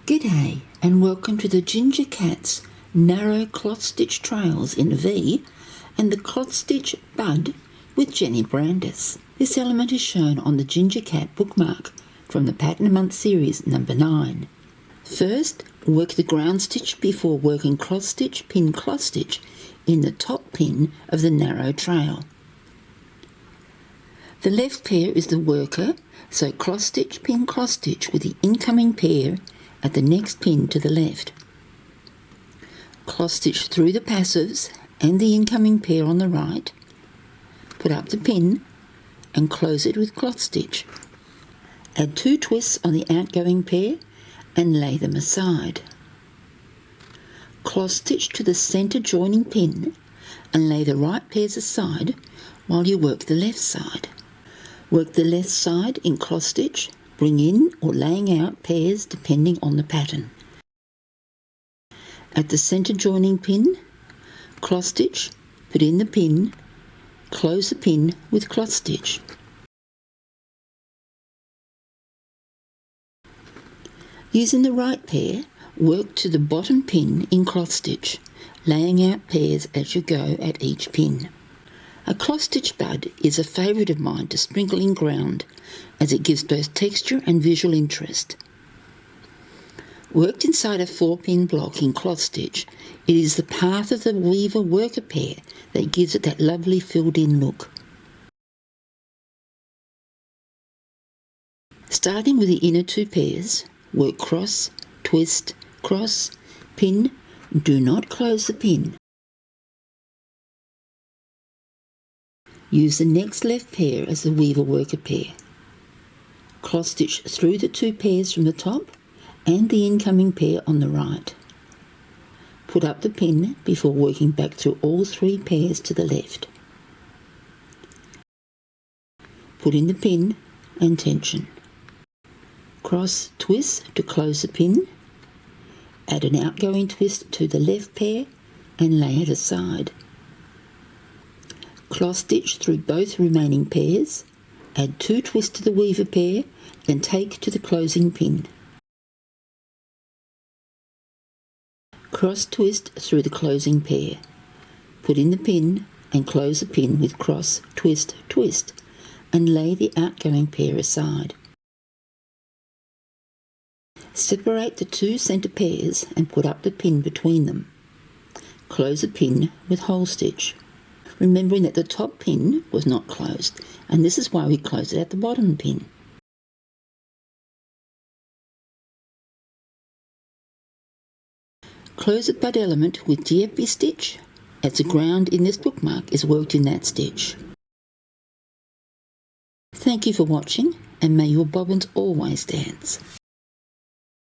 G'day and welcome to the Ginger Cat's narrow cloth stitch trails in V and the cloth stitch bud with Jenny Brandis. This element is shown on the Ginger Cat Bookmark from the Pattern Month Series number 9. First, work the ground stitch before working cloth stitch, pin cloth stitch in the top pin of the narrow trail. The left pair is the worker, so cloth stitch, pin cloth stitch with the incoming pair at the next pin to the left. Cloth stitch through the passives and the incoming pair on the right, put up the pin and close it with cloth stitch. Add 2 twists on the outgoing pair and lay them aside. Cloth stitch to the centre joining pin and lay the right pairs aside while you work the left side. Work the left side in cloth stitch, bring in or laying out pairs depending on the pattern. At the centre joining pin, cloth stitch, put in the pin, close the pin with cloth stitch. Using the right pair, work to the bottom pin in cloth stitch, laying out pairs as you go at each pin. A cloth stitch bud is a favourite of mine to sprinkle in ground as it gives both texture and visual interest. Worked inside a 4-pin block in cloth stitch, it is the path of the weaver worker pair that gives it that lovely filled in look. Starting with the inner 2 pairs, work cross, twist, cross, pin, do not close the pin. Use the next left pair as the weaver worker pair. Cloth stitch through the 2 pairs from the top and the incoming pair on the right. Put up the pin before working back through all 3 pairs to the left. Put in the pin and tension. Cross twist to close the pin. Add an outgoing twist to the left pair and lay it aside. Cloth stitch through both remaining pairs, add 2 twists to the weaver pair, then take to the closing pin. Cross twist through the closing pair. Put in the pin and close the pin with cross, twist, twist, and lay the outgoing pair aside. Separate the 2 centre pairs and put up the pin between them. Close the pin with hole stitch, remembering that the top pin was not closed, and this is why we close it at the bottom pin. Close the bud element with DFB stitch, as the ground in this bookmark is worked in that stitch. Thank you for watching, and may your bobbins always dance.